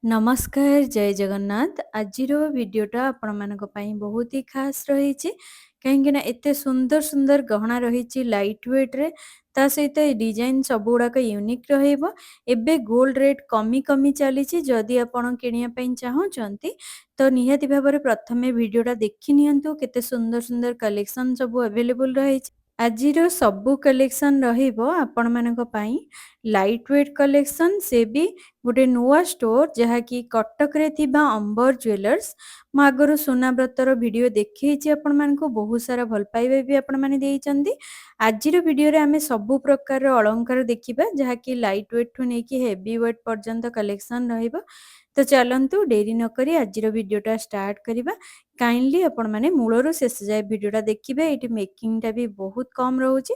नमस्कार जय जगन्नाथ आजिर भिडटा आपण मानक पई बहुत ही खास रही कहीं एते सुंदर सुंदर गहना रही लाइट वेट रे ता सहित डिजाइन सब गुड़ाक यूनिक रहइबो। एबे गोल्ड रेट कमी कमी चली जदि आपण किनिया पई चाहूचंती तो निहाती भाबरे प्रथमे वीडियोटा देखि नियंतु केते सुंदर सुंदर कलेक्शन सब अवेलेबल रही। आजिर सबु कलेक्शन रहिबो आपण मानक पई लाइट वेट कलेक्शन से भी गोटे नुआ स्टोर जहाँकि कटक रे थिबा अंबर ज्वेलर्स मु आगରୁ सुनाव्रतर वीडियो देखिए आपण मानक बहुत सारा भल पाइबे भी आपण माने देइचंदी। आजिर वीडियो रे आमे सबु प्रकार अलंकार देखिबा जहाँकि लाइट वेट ठु नेकी हेवी वेट पर्यंत कलेक्शन रहिबो। तो चलंतु डेरी न करी आजिर वीडियोटा स्टार्ट करिबा। काइंडली आपण माने मूलरू शेष जाए वीडियोटा देखिबे। एटी मेकिंगटा भी बहुत कम रहउची।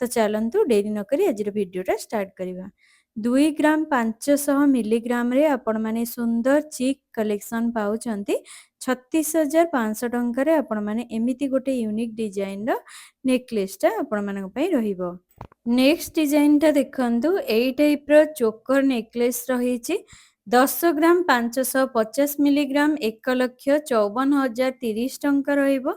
तो चलंतु डेरी न करी आजिर वीडियोटा स्टार्ट करिबा। 2 ग्राम 500 मिलीग्राम रे आपण माने सुंदर चिक कलेक्शन पाउचंती 36,500 टंका रे आपण माने एमिति गोटे यूनिक डिजाइन रो नेकलेस टा आपण मानक पई रहिबो। नेक्स्ट डिजाइन टा देखंतु एई टाइप रो चोकर नेकलेस रहिची 10 ग्राम 550 मिलीग्राम 1,54,030 टंका रहिबो।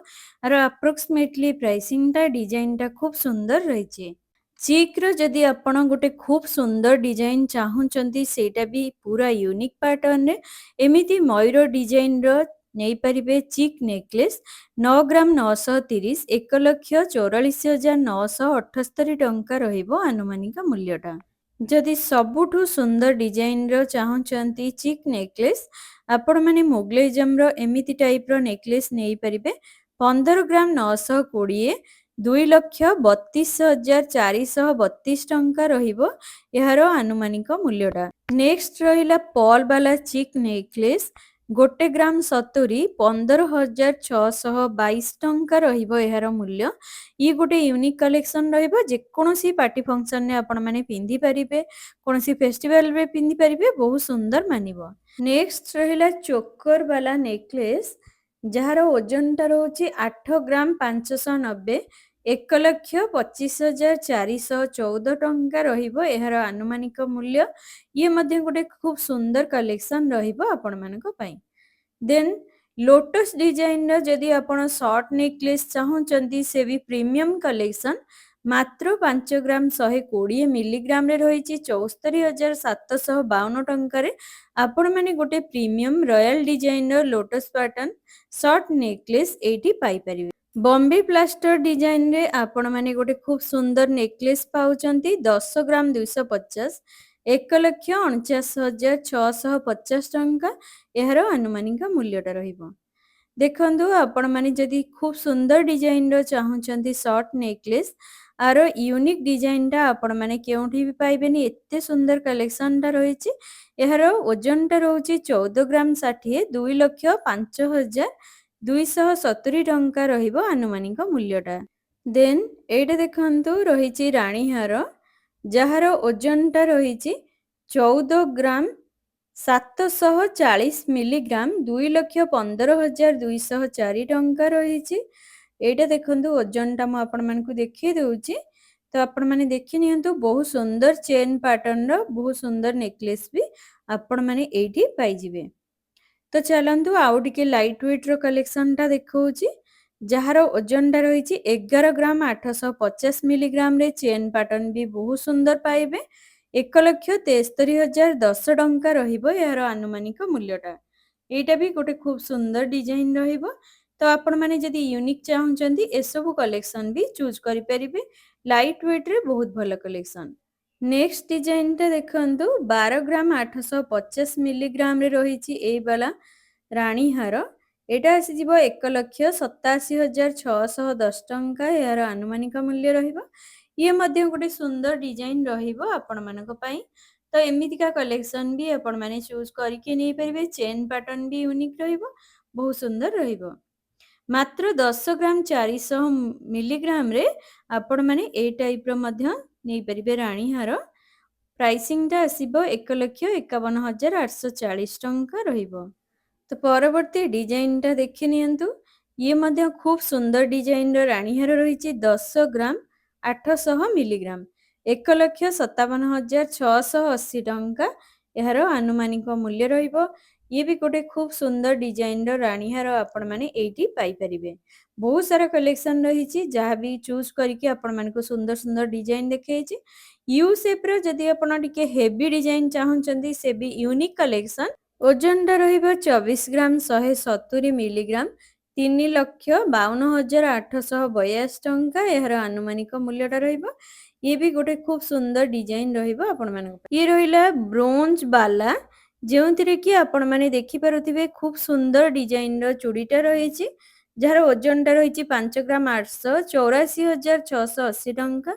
आरो अप्रोक्सीमेटली प्राइसिंग टा डिजाइन टा खूब सुंदर रहिची। चिक रो जदि आपण गोटे खूब सुंदर डिजाइन चाहूचंती सेटा भी पूरा यूनिक पैटर्न रे एमिति मयूर डिजाइन रो नहीं परिबे चिक नेकलेस 9 ग्राम 930 1,44,978 टंका रहिबो आनुमानिक मूल्यटा। जदि सबुठु सुंदर डिजाइन रो चाहूचंती चिक नेकलेस आपण माने मोगलेजम रो एमिति टाइप रो नेकलेस नहीं परिबे 15 ग्राम 920 2,32,432 टंका रहिबो यार आनुमानिक मूल्यटा। नेक्स्ट रहिला पर्ल वाला चिक नेकलेस 1 ग्राम 70 15,622 टंका रहिबो यार मूल्य। ये गोटे यूनिक कलेक्शन रहिबो जेकोनोसी पार्टी फंक्शन ने आपण माने पिंदी परिबे कोनोसी फेस्टिवल रे पिंदी परिबे बहुत सुंदर मानिबो। नेक्स्ट रहिला चोकर वाला नेकलेस जार ओजन टा रोची 8 ग्राम 590 1,25,414 टंका रहिबो यार आनुमानिक मूल्य। ये मध्य गोटे खूब सुंदर कलेक्शन रहिबो आपण मानक पई। देन लोटस डिजाइन रो जदि आपण शॉर्ट नेकलेस चाहूचंती से भी प्रीमियम कलेक्शन मात्र 5 ग्राम 120 मिलीग्राम रे रहिची 74,752 टंका रे आपण माने गोटे प्रीमियम रॉयल डिजाइन रो लोटस पैटर्न शॉर्ट नेकलेस एटी पाई परिबे। बॉम्बे प्लास्टर डिजाइन रे आपण माने गोटे खूब सुंदर नेकलेस पाउचंती 10 ग्राम 250 1,49,650 टंका यार आनुमानिक मूल्यटा रहिबो। देखंतु आपण माने जदि खूब सुंदर डिजाइन रो चाहूचंती शॉर्ट नेकलेस आरो यूनिक डिजाइन टा आपण माने केउठी भी पाइबेनी एत्ते सुंदर कलेक्शन टा रहिची। यार ओजन टा रहउची 14 ग्राम 60 2,05,270 टंका रहिबो आनुमानिक मूल्यटा। देन एटा देखंतु रहिची रानी हार जहार ओजन टा रहिची 14 ग्राम 740 मिलीग्राम 2,15,204 टंका रहिची। एटा देखंतु ओजन टा मु आपण मानकु देखि देउची तो आपण माने देखि नियंतु बहुत सुंदर चेन पैटर्न रो बहुत सुंदर नेकलेस भी आपण माने एठी पाई जिवे। तो चलंतु आउ टिके लाइट वेट रो कलेक्शन टा देखौची जहार ओजन टा रहिची 11 ग्राम 850 मिलीग्राम रे चेन पैटर्न भी बहुत सुंदर पाइबे 1,73,010 टंका रहिबो यार आनुमानिक मूल्यटा। एटा भी गोटे खूब सुंदर डिजाइन रहिबो। तो आपण माने जदि यूनिक चाहूचंती एसबु कलेक्शन भी चूज करि परिबे लाइट वेट रे बहुत भलो कलेक्शन। नेक्स्ट डिजाइन टा देखंतु 12 ग्राम 850 मिलीग्राम रे रहिची एई वाला रानी हार एटा आसी जिवो 1,87,610 टंका यार आनुमानिक मूल्य रहिबो। ये मध्य गोटे सुंदर डिजाइन रहिबो आपण मानक पई। तो एमितिका कलेक्शन भी आपण माने चूज करके नै परिबे चेन पैटर्न भी यूनिक रहिबो बहुत सुंदर रहिबो। मात्र 10 ग्राम 400 मिलीग्राम रे आपण माने ए टाइप रो मध्य नै परिबे रानी हार प्राइसिंग टा आसीबो 1,51,840 टंका रहिबो। तो परवर्ती डिजाइन टा देखि नियंतु ये मध्य खूब सुंदर डिजाइन रो रानी हार रहिची 10 ग्राम 800 मिलीग्राम 1,57,680 टंका यार आनुमानिक मूल्य रहिबो। ये भी गोटे खूब सुंदर डिजाइन रो रानी हार आपण माने एठी पाई परिबे। बहुत सारा कलेक्शन रही जहाँ भी चूज करके आपण मानको सुंदर सुंदर डिजाइन देखैछि। यू शेप रो जदी आपण टिके हेवी डिजाइन चाहउचंदी से भी यूनिक कलेक्शन। ओजन टा रहिबो 24 ग्राम 170 मिलीग्राम 3,52,882 टंका यार आनुमानिक मूल्यटा रहिबो। ये भी गोटे खूब सुंदर डिजाइन रहिबो आपण मानको। ये रहिला ब्रोंज बाला ଯେଉଁଥିରେ କି ଆପଣମାନେ ଦେଖିପାରୁଥିବେ खूब सुंदर डिजाइन ର ଚୁଡ଼ିଟା ରହିଛି ଯାହାର ଓଜନଟା ରହିଛି 5 ଗ୍ରାମ 884,680 ଟଙ୍କା।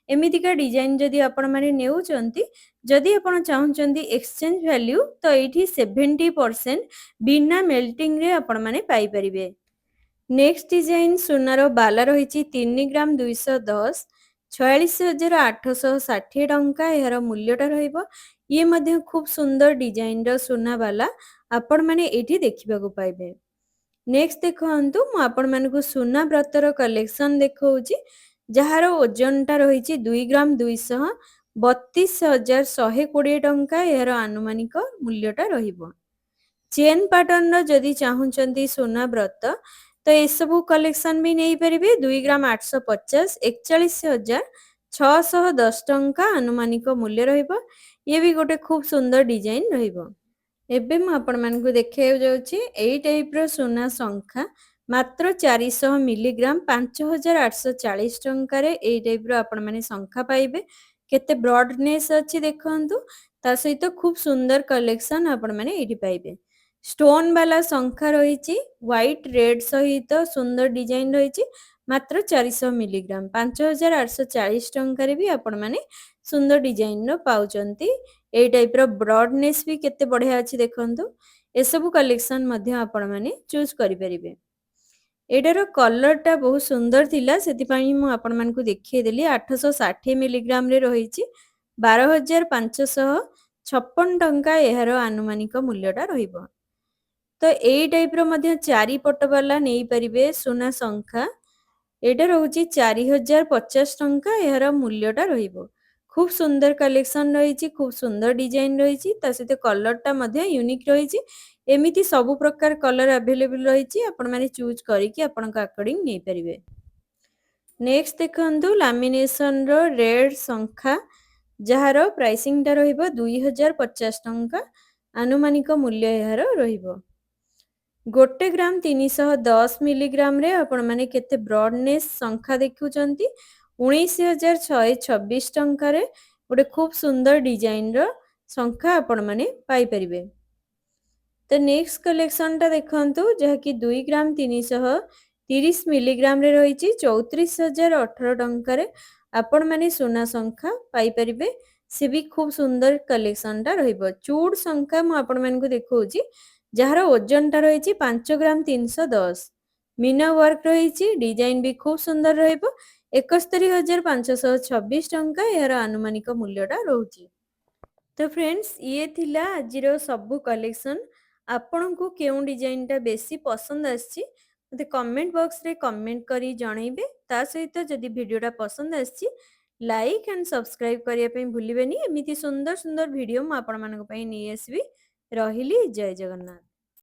ଏମିତିକା ଡିଜାଇନ ଯଦି ଆପଣମାନେ ନେଉଛନ୍ତି ଯଦି ଆପଣ ଚାହୁଁଛନ୍ତି ଏକ୍ସଚେଞ୍ଜ ଭ୍ୟାଲ୍ୟୁ ତ ଏଇଠି 70% ବିନା ମେଲ୍ଟିଂ ରେ ଆପଣମାନେ ପାଇପାରିବେ। नेक्स्ट डिजाइन सुनार बाला रही 3 ग्राम 210 46,860 टंका यार मूल्यटा रहिबो। ये मध्य खूब सुंदर डिजाइन रो सुना बाला आपण माने एठी देखिबा को पाइबे। नेक्स्ट देखंतु मु आपण मानकु सुना व्रतर कलेक्शन देखौची जहार ओजनटा रही 2 ग्राम 232,120 टंका यार आनुमानिक मूल्यटा रहिबो। चेन पैटर्न रो जदी चाहुचंती सुना व्रत तो ये सब कलेक्शन भी नहीं पारे। 2 ग्राम 850 41,610 टंका आनुमानिक मूल्य रहिबो। ये भी गोटे खूब सुंदर डिजाइन रहिबो। एबे मु आपण मानकु देखाइ जाउची एई टाइप रो सोना संख्या मात्र 400 मिलीग्राम 5,840 टंका रे एई टाइप रो आपण माने संख्या पाइबे। केते ब्रॉडनेस अछि देखंतु ता सहित खूब सुंदर कलेक्शन आपण माने एठी पाइबे। स्टोन वाला संख्या रही व्हाइट रेड सहित सुंदर डिजाइन रही मात्र 400 मिलीग्राम 5,840 टंका भी आपण माने सुंदर डिजाइन रो पाउचंती। ए टाइप रो ब्रॉडनेस भी केते बढ़िया अछि देखंतु। ए सब कलेक्शन मध्य आपण माने चूज करि परिबे। एटार कलर टा बहुत सुंदर थिला सेति पई मु आपण मानकु देखिए देली। 860 मिलीग्राम रे रहिछि 12,556 टंका एहार आनुमानिक मूल्यटा रहिबो। तो एई टाइप रो मध्य चारि पट वाला नेई परिबे सोना संख्या एटा रहउची 4,050 टंका एहार मूल्यटा रहिबो। खूब सुंदर कलेक्शन रही खूब सुंदर डिजाइन रही सहित कलरटा मध्य यूनिक रही। एमिति सब प्रकार कलर अवेलेबल रही आपण माने चूज करके आपण अकॉर्डिंग नहीं परिबे। नेक्स्ट देखंतु लैमिनेशन रो रेड संख्या जहार प्राइसिंग टा रहिबो 2,050 टंका आनुमानिक मूल्य यार रहिबो। 1 ग्राम 310 मिलीग्राम रे आपण माने केते ब्रॉडनेस संख्या देखुचंती 19,626 टंका रे गोटे खूब सुंदर डिजाइन रो संख्या आपण माने पाई परिबे। तो नेक्स्ट कलेक्शन टा देखंतु जहा कि 2 ग्राम 330 मिलीग्राम रे रही 34,018 टंका रे आपण माने सोना संख्या पाई परिबे। से भी खूब सुंदर कलेक्शन टा रहिबो। चूड़ संख्या मु आपण मानकु देखौची जहार ओजन टा रही 5 ग्राम 310 मीना वर्क रही डिजाइन भी खूब सुंदर रहिबो। 71,526 टंका यार आनुमानिक मूल्यटा रहउची। तो फ्रेंड्स ये थिला आजिरो सबु कलेक्शन। आपण को केउ डिजाइन टा बेसी पसंद आछि मते कमेंट बॉक्स रे कमेंट करी जणाइबे। ता सहित जदि वीडियोटा पसंद आछि लाइक एंड सब्सक्राइब करिया पई भूलिबेनी। एमिति सुंदर सुंदर वीडियो म आपण मानक पई नै आसीबी। रहिली जय जगन्नाथ।